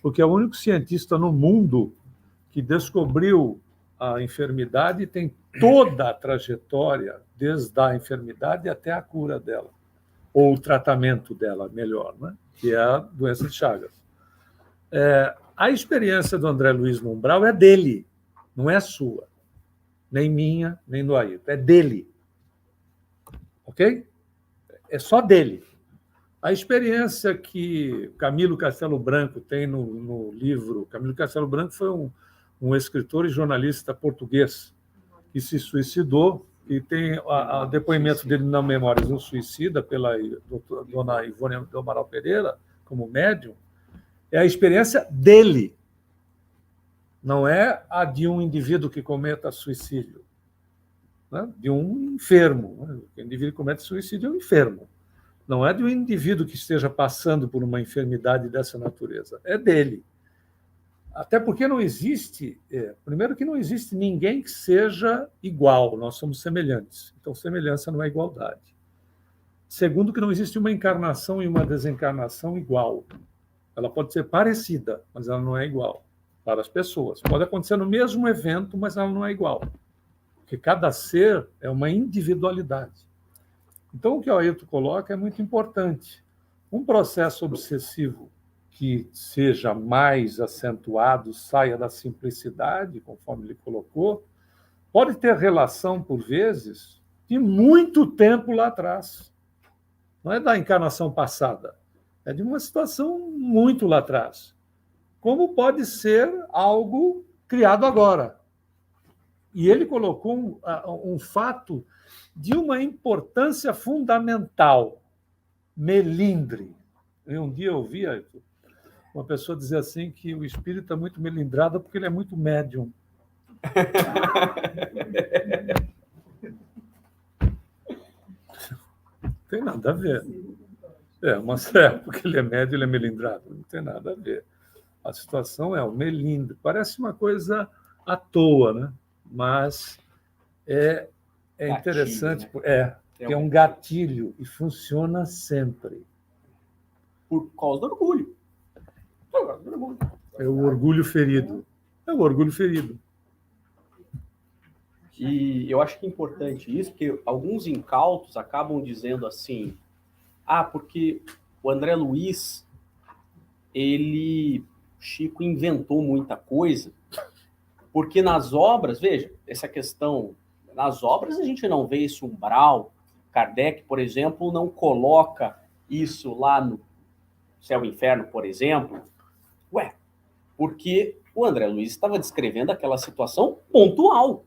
porque é o único cientista no mundo que descobriu a enfermidade e tem toda a trajetória, desde a enfermidade até a cura dela, ou o tratamento dela, melhor, né? Que é a doença de Chagas. A experiência do André Luiz Mumbral é dele, não é sua, nem minha, nem do Ayrton, é dele. Ok? É só dele. A experiência que Camilo Castelo Branco tem no livro... Camilo Castelo Branco foi um escritor e jornalista português que se suicidou, e tem o depoimento dele na Memórias do Suicida, pela dona Ivone do Amaral Pereira, como médium. É a experiência dele, não é a de um indivíduo que cometa suicídio, né? De um enfermo. Né? O indivíduo que comete suicídio é um enfermo. Não é de um indivíduo que esteja passando por uma enfermidade dessa natureza, é dele. Até porque não existe, primeiro que não existe ninguém que seja igual, nós somos semelhantes, então semelhança não é igualdade. Segundo que não existe uma encarnação e uma desencarnação igual. Ela pode ser parecida, mas ela não é igual para as pessoas. Pode acontecer no mesmo evento, mas ela não é igual, porque cada ser é uma individualidade. Então, o que o Ayrton coloca é muito importante. Um processo obsessivo que seja mais acentuado, saia da simplicidade, conforme ele colocou, pode ter relação, por vezes, de muito tempo lá atrás. Não é da encarnação passada, é de uma situação muito lá atrás. Como pode ser algo criado agora. E ele colocou um fato de uma importância fundamental, melindre. Um dia eu ouvi uma pessoa dizer assim que o espírito é muito melindrado porque ele é muito médium. Não tem nada a ver. Porque ele é médio, ele é melindrado. Não tem nada a ver. A situação é o melindre. Parece uma coisa à toa, né? Mas é interessante. Né? É um gatilho e funciona sempre. Por causa do orgulho. É o orgulho ferido. É o orgulho ferido. E eu acho que é importante isso, porque alguns incautos acabam dizendo assim, porque o André Luiz, Chico inventou muita coisa, porque nas obras, veja, essa questão, nas obras a gente não vê esse umbral. Kardec, por exemplo, não coloca isso lá no Céu e Inferno, por exemplo. Porque o André Luiz estava descrevendo aquela situação pontual.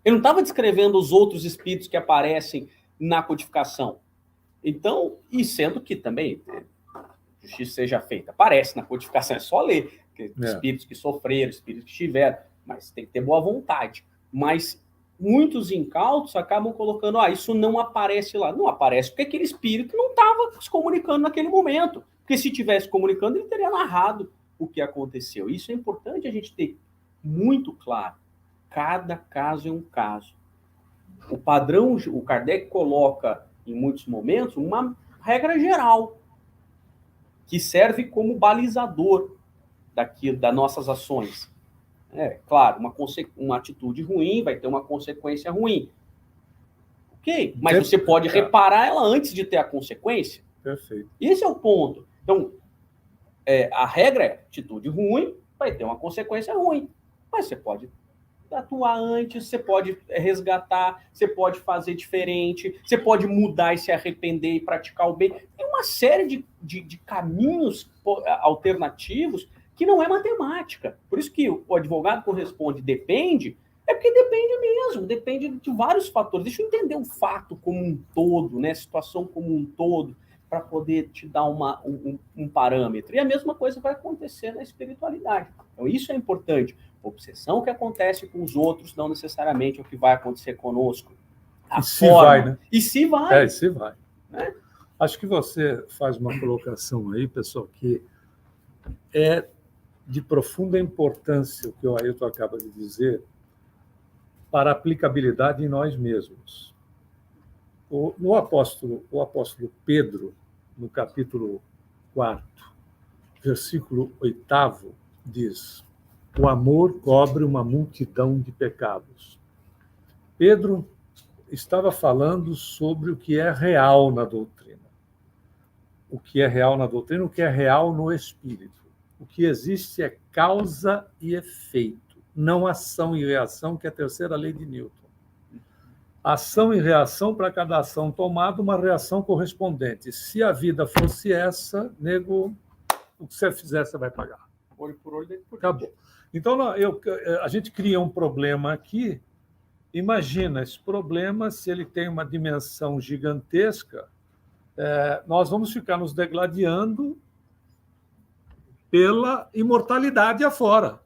Ele não estava descrevendo os outros espíritos que aparecem na codificação. Então, e sendo que também justiça seja feita, aparece na codificação, é só ler. Espíritos que sofreram, espíritos que tiveram, mas tem que ter boa vontade. Mas muitos incautos acabam colocando, isso não aparece lá. Não aparece porque aquele espírito não estava se comunicando naquele momento. Porque se estivesse comunicando, ele teria narrado o que aconteceu. Isso é importante a gente ter muito claro. Cada caso é um caso. O padrão, o Kardec coloca, em muitos momentos, uma regra geral que serve como balizador das nossas ações. Claro, uma atitude ruim vai ter uma consequência ruim. Ok, mas você pode reparar ela antes de ter a consequência. Perfeito. Esse é o ponto. Então, a regra é atitude ruim, vai ter uma consequência ruim. Mas você pode atuar antes, você pode resgatar, você pode fazer diferente, você pode mudar e se arrepender e praticar o bem. Tem uma série de caminhos alternativos que não é matemática. Por isso que o advogado corresponde depende, porque depende mesmo, depende de vários fatores. Deixa eu entender o fato como um todo, né? A situação como um todo, para poder te dar um parâmetro. E a mesma coisa vai acontecer na espiritualidade. Então, isso é importante. Obsessão que acontece com os outros não necessariamente é o que vai acontecer conosco. E se vai, né? E se vai. E se vai. Né? Acho que você faz uma colocação aí, pessoal, que é de profunda importância o que o Ayrton acaba de dizer para a aplicabilidade em nós mesmos. O apóstolo Pedro, no capítulo 4, versículo 8, diz: o amor cobre uma multidão de pecados. Pedro estava falando sobre o que é real na doutrina. O que é real na doutrina, o que é real no espírito. O que existe é causa e efeito, não ação e reação, que é a terceira lei de Newton. Ação e reação, para cada ação tomada, uma reação correspondente. Se a vida fosse essa, nego, o que você fizer, você vai pagar. Olho por olho, dente por dente. Acabou. Então, a gente cria um problema aqui. Imagina, esse problema, se ele tem uma dimensão gigantesca, nós vamos ficar nos degladiando pela imortalidade afora.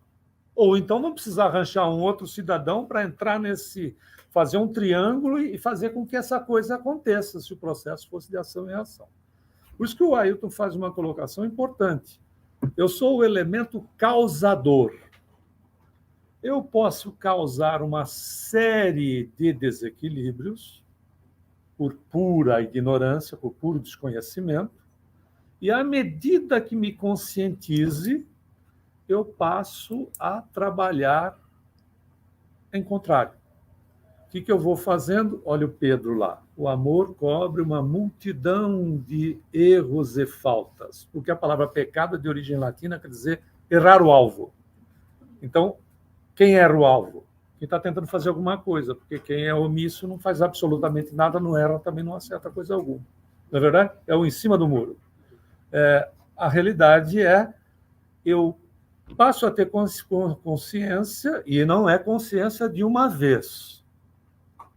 Ou então vamos precisar arranjar um outro cidadão para entrar fazer um triângulo e fazer com que essa coisa aconteça, se o processo fosse de ação e reação. Por isso que o Ailton faz uma colocação importante. Eu sou o elemento causador. Eu posso causar uma série de desequilíbrios por pura ignorância, por puro desconhecimento, e à medida que me conscientize, eu passo a trabalhar em contrário. O que eu vou fazendo? Olha o Pedro lá. O amor cobre uma multidão de erros e faltas, porque a palavra pecado é de origem latina, quer dizer errar o alvo. Então, quem erra o alvo? Quem está tentando fazer alguma coisa, porque quem é omisso não faz absolutamente nada, não erra, também não acerta coisa alguma. Não é verdade? É o em cima do muro. A realidade é eu passo a ter consciência, e não é consciência de uma vez.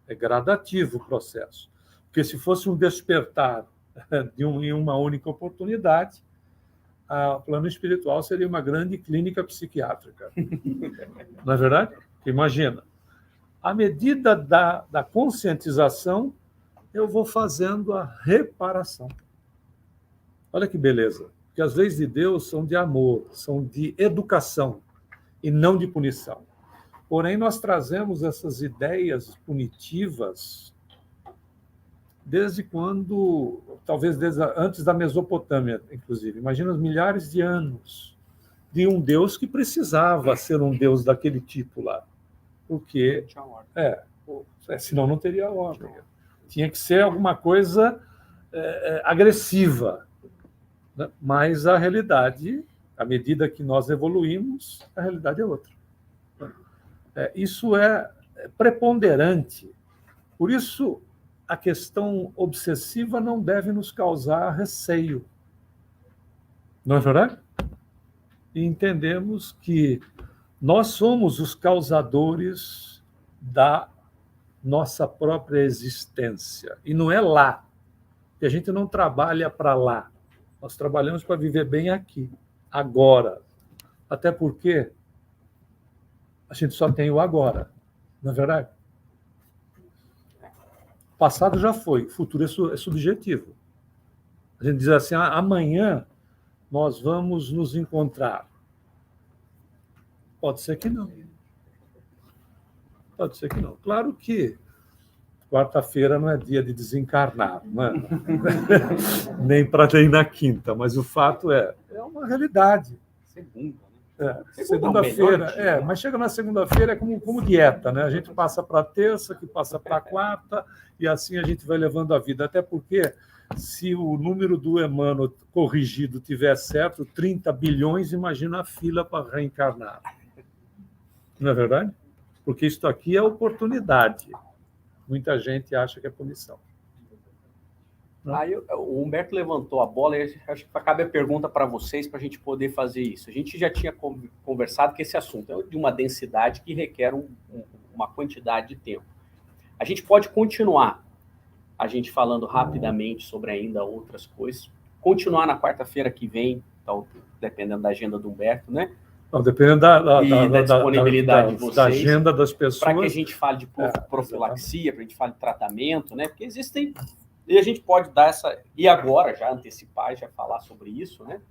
É gradativo o processo. Porque se fosse um despertar em uma única oportunidade, o plano espiritual seria uma grande clínica psiquiátrica. Não é verdade? Imagina. À medida da conscientização, eu vou fazendo a reparação. Olha que beleza. Porque as leis de Deus são de amor, são de educação e não de punição. Porém, nós trazemos essas ideias punitivas desde quando, talvez antes da Mesopotâmia, inclusive. Imagina os milhares de anos de um Deus que precisava ser um Deus daquele tipo lá. Porque, senão não teria ordem. Tinha que ser alguma coisa agressiva. Né? Mas a realidade, à medida que nós evoluímos, a realidade é outra. Isso é preponderante. Por isso, a questão obsessiva não deve nos causar receio. Não é verdade? E entendemos que nós somos os causadores da nossa própria existência. E não é lá. Que a gente não trabalha para lá. Nós trabalhamos para viver bem aqui, agora. Até porque a gente só tem o agora. Não é verdade? O passado já foi, o futuro é subjetivo. A gente diz assim, amanhã nós vamos nos encontrar. Pode ser que não. Pode ser que não. Claro que quarta-feira não é dia de desencarnar, não é? Nem na quinta, mas o fato é uma realidade. Segunda-feira, mas chega na segunda-feira é como dieta, né? A gente passa para a terça, que passa para a quarta, e assim a gente vai levando a vida. Até porque, se o número do Emmanuel corrigido tiver certo, 30 bilhões, imagina a fila para reencarnar. Não é verdade? Porque isso aqui é oportunidade. Muita gente acha que é punição. Aí o Humberto levantou a bola e acho que cabe a pergunta para vocês para a gente poder fazer isso. A gente já tinha conversado que esse assunto é de uma densidade que requer uma quantidade de tempo. A gente pode continuar a gente falando rapidamente sobre ainda outras coisas, continuar na quarta-feira que vem, então, dependendo da agenda do Humberto, né? Não, dependendo da disponibilidade de vocês, da agenda das pessoas. Para que a gente fale de profilaxia, para a gente fale de tratamento, né? Porque existem... E a gente pode dar essa... E agora, já antecipar, já falar sobre isso, né?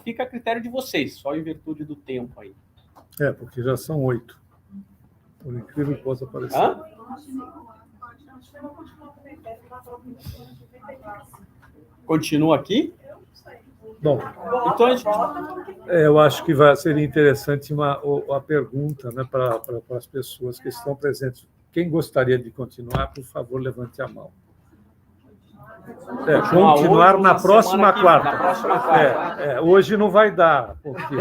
Fica a critério de vocês, só em virtude do tempo aí. Porque já são 8. Por incrível que possa parecer. Continua aqui? Bom, então a gente... eu acho que seria interessante a pergunta, né, para as pessoas que estão presentes. Quem gostaria de continuar, por favor, levante a mão. Continuar hoje, na próxima quarta. Na próxima quarta. Hoje não vai dar. Porque...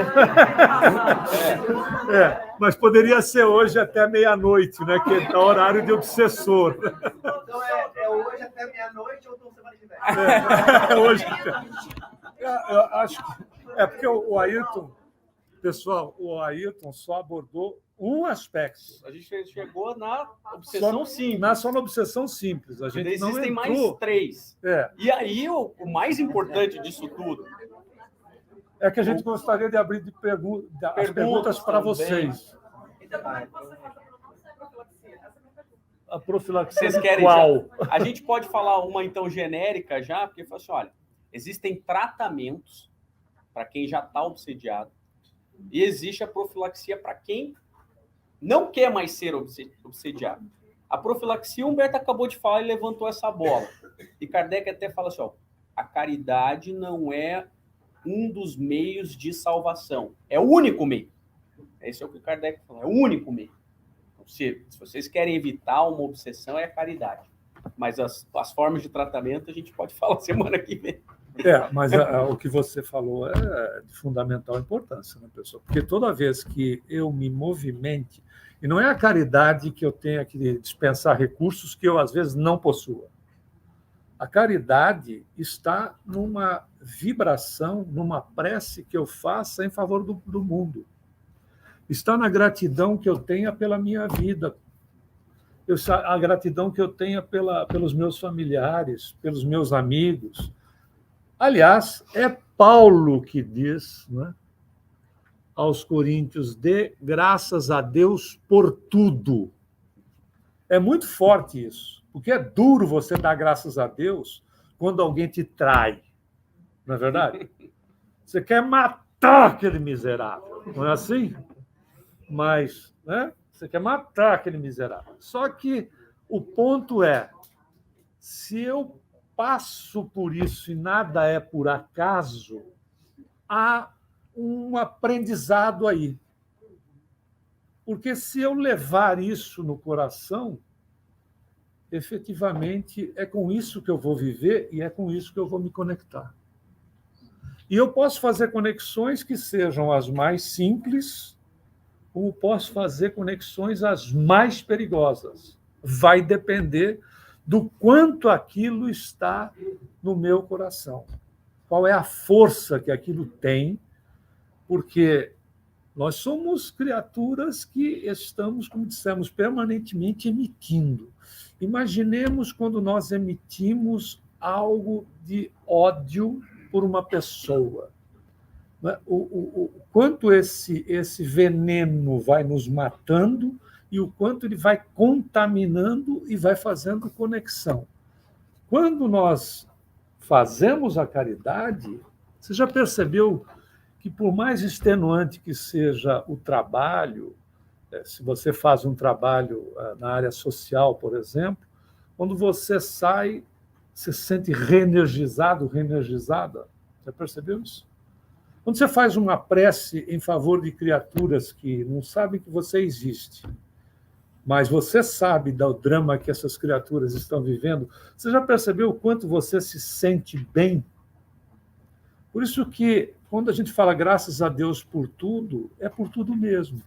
mas poderia ser hoje até meia-noite, né? Que é o horário de obsessor. Então é hoje até meia-noite ou então semana que vem? Hoje. Eu acho que porque o Ayrton, pessoal, só abordou um aspecto. A gente chegou na obsessão simples. Só na obsessão simples. A gente não existem entrou... mais 3. E aí, o mais importante disso tudo... É que a gente gostaria de abrir as perguntas para vocês. A profilaxia Vocês querem qual? A gente pode falar uma, então, genérica já, porque fala assim, olha, existem tratamentos para quem já está obsediado e existe a profilaxia para quem não quer mais ser obsediado. A profilaxia, o Humberto acabou de falar e levantou essa bola. E Kardec até fala assim, a caridade não é um dos meios de salvação. É o único meio. Esse é o que Kardec falou, é o único meio. Se vocês querem evitar uma obsessão, é a caridade. Mas as formas de tratamento a gente pode falar semana que vem. Mas o que você falou é de fundamental importância, né, pessoal? Porque toda vez que eu me movimente, e não é a caridade que eu tenha que dispensar recursos que eu, às vezes, não possua. A caridade está numa vibração, numa prece que eu faça em favor do mundo. Está na gratidão que eu tenha pela minha vida, a gratidão que eu tenha pelos meus familiares, pelos meus amigos. Aliás, é Paulo que diz, né, aos Coríntios, dê graças a Deus por tudo. É muito forte isso, porque é duro você dar graças a Deus quando alguém te trai, não é verdade? Você quer matar aquele miserável, não é assim? Mas, né, você quer matar aquele miserável. Só que o ponto é, se eu passo por isso e nada é por acaso, há um aprendizado aí. Porque se eu levar isso no coração, efetivamente é com isso que eu vou viver e é com isso que eu vou me conectar. E eu posso fazer conexões que sejam as mais simples, como posso fazer conexões as mais perigosas. Vai depender do quanto aquilo está no meu coração. Qual é a força que aquilo tem, porque nós somos criaturas que estamos, como dissemos, permanentemente emitindo. Imaginemos quando nós emitimos algo de ódio por uma pessoa. O quanto esse veneno vai nos matando e o quanto ele vai contaminando e vai fazendo conexão. Quando nós fazemos a caridade, você já percebeu que, por mais extenuante que seja o trabalho, se você faz um trabalho na área social, por exemplo, quando você sai, você se sente reenergizado, reenergizada. Já percebeu isso? Quando você faz uma prece em favor de criaturas que não sabem que você existe, mas você sabe do drama que essas criaturas estão vivendo, você já percebeu o quanto você se sente bem? Por isso que, quando a gente fala graças a Deus por tudo, é por tudo mesmo.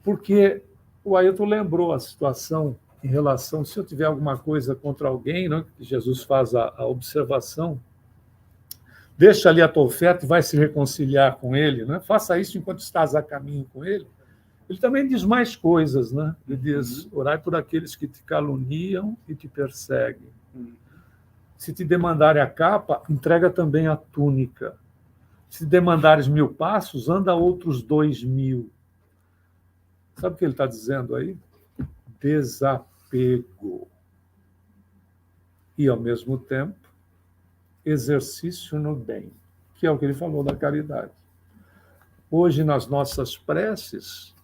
Porque o Ailton lembrou a situação em relação, se eu tiver alguma coisa contra alguém, né, que Jesus faz a observação, deixa ali a tua oferta e vai se reconciliar com ele, né? Faça isso enquanto estás a caminho com ele. Ele também diz mais coisas, né? Ele diz, orai por aqueles que te caluniam e te perseguem. Se te demandarem a capa, entrega também a túnica. Se demandares 1000 passos, anda outros 2000. Sabe o que ele está dizendo aí? Desapego. E, ao mesmo tempo, exercício no bem, que é o que ele falou da caridade. Hoje, nas nossas preces,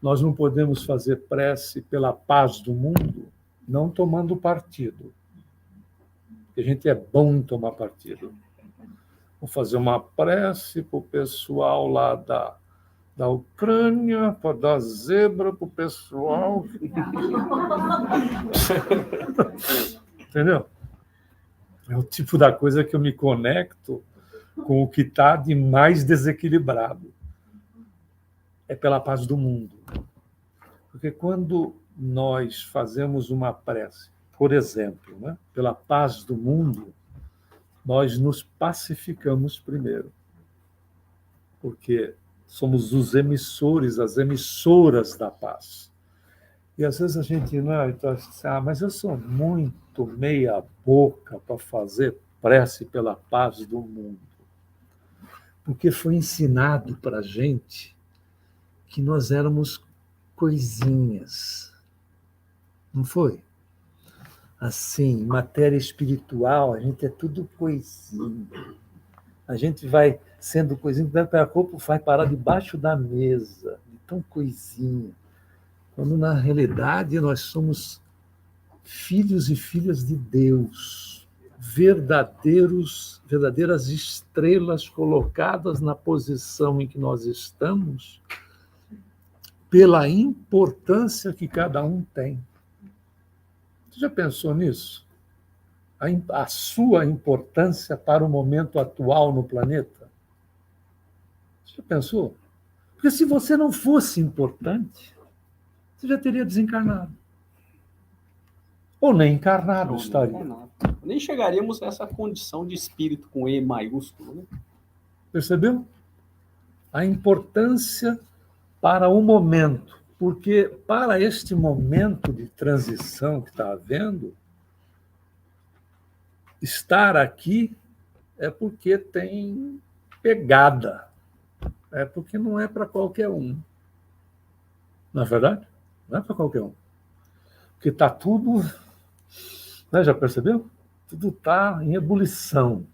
nós não podemos fazer prece pela paz do mundo não tomando partido. A gente é bom em tomar partido. Vou fazer uma prece para o pessoal lá da Ucrânia, para dar zebra para o pessoal. Entendeu? É o tipo da coisa que eu me conecto com o que está de mais desequilibrado. É pela paz do mundo. Porque quando nós fazemos uma prece, por exemplo, né, pela paz do mundo, nós nos pacificamos primeiro. Porque somos os emissores, as emissoras da paz. E às vezes a gente mas eu sou muito meia boca para fazer prece pela paz do mundo. Porque foi ensinado para a gente que nós éramos coisinhas. Não foi? Assim, matéria espiritual, a gente é tudo coisinha. A gente vai sendo coisinha, daqui a pouco vai parar debaixo da mesa, de tão coisinha. Quando, na realidade, nós somos filhos e filhas de Deus, verdadeiras estrelas colocadas na posição em que nós estamos, pela importância que cada um tem. Você já pensou nisso? A sua importância para o momento atual no planeta? Você já pensou? Porque se você não fosse importante, você já teria desencarnado. Ou nem encarnado estaria. Nem chegaríamos a essa condição de espírito com E maiúsculo. Né? Percebeu? A importância para o momento. Porque para este momento de transição que está havendo, estar aqui é porque tem pegada. É porque não é para qualquer um. Não é verdade? Não é para qualquer um. Porque está tudo... Né, já percebeu? Tudo está em ebulição.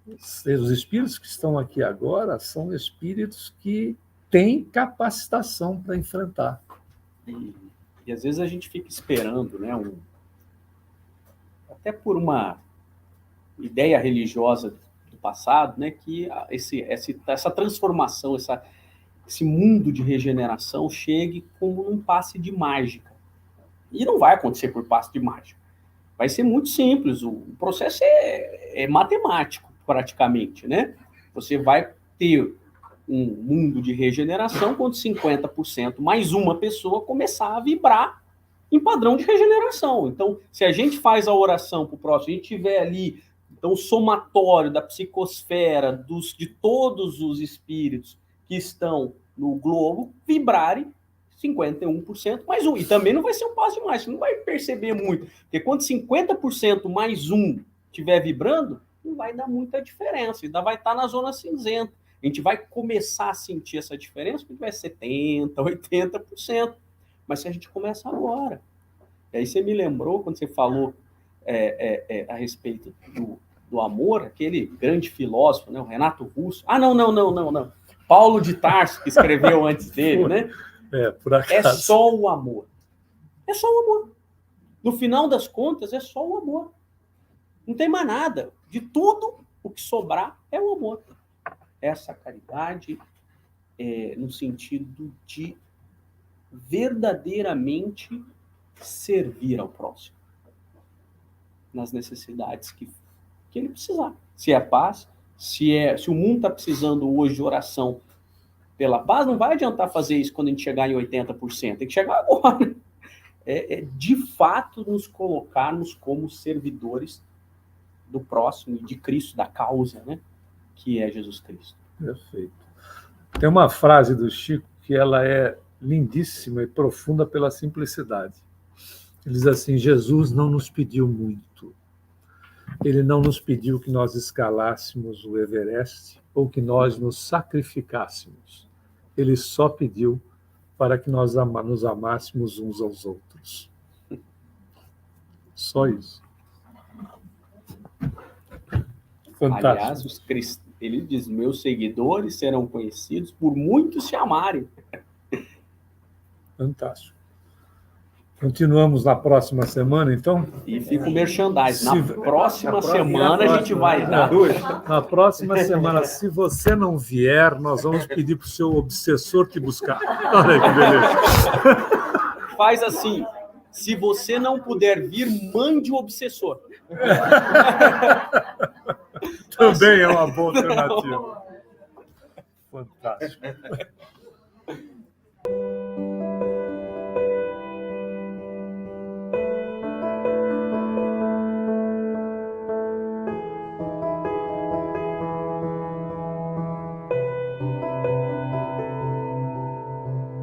Os espíritos que estão aqui agora são espíritos que têm capacitação para enfrentar. E às vezes a gente fica esperando, né, até por ideia religiosa do passado, né, que essa transformação, esse mundo de regeneração chegue como um passe de mágica. E não vai acontecer por passe de mágica. Vai ser muito simples. O processo é matemático, praticamente, né? Você vai ter um mundo de regeneração quando 50% mais uma pessoa começar a vibrar em padrão de regeneração. Então, se a gente faz a oração para o próximo, a gente tiver ali então, o somatório da psicosfera de todos os espíritos que estão no globo vibrarem 51% mais um. E também não vai ser um passo demais, você não vai perceber muito. Porque quando 50% mais um estiver vibrando, não vai dar muita diferença, ainda vai estar na zona cinzenta. A gente vai começar a sentir essa diferença quando tiver 70%, 80%. Mas se a gente começa agora. E aí você me lembrou, quando você falou a respeito do amor, aquele grande filósofo, né, o Renato Russo. Não. Paulo de Tarso, que escreveu antes dele, né? Por acaso. É só o amor. É só o amor. No final das contas, é só o amor. Não tem mais nada. De tudo, o que sobrar é o amor. Essa caridade no sentido de verdadeiramente servir ao próximo. Nas necessidades que ele precisar. Se é paz, se o mundo está precisando hoje de oração pela paz, não vai adiantar fazer isso quando a gente chegar em 80%. Tem que chegar agora. De fato nos colocarmos como servidores do próximo e de Cristo, da causa, né? Que é Jesus Cristo. Perfeito. Tem uma frase do Chico que ela é lindíssima e profunda pela simplicidade. Ele diz assim: Jesus não nos pediu muito. Ele não nos pediu que nós escalássemos o Everest ou que nós nos sacrificássemos. Ele só pediu para que nós nos amássemos uns aos outros. Só isso. Fantástico. Aliás, ele diz: meus seguidores serão conhecidos por muitos se amarem. Fantástico. Continuamos na próxima semana, então? E fica o merchandising. Na próxima semana a gente vai dar. Na próxima semana, se você não vier, nós vamos pedir para o seu obsessor te buscar. Olha que beleza. Faz assim. Se você não puder vir, mande o obsessor. Também é uma boa alternativa. Fantástico.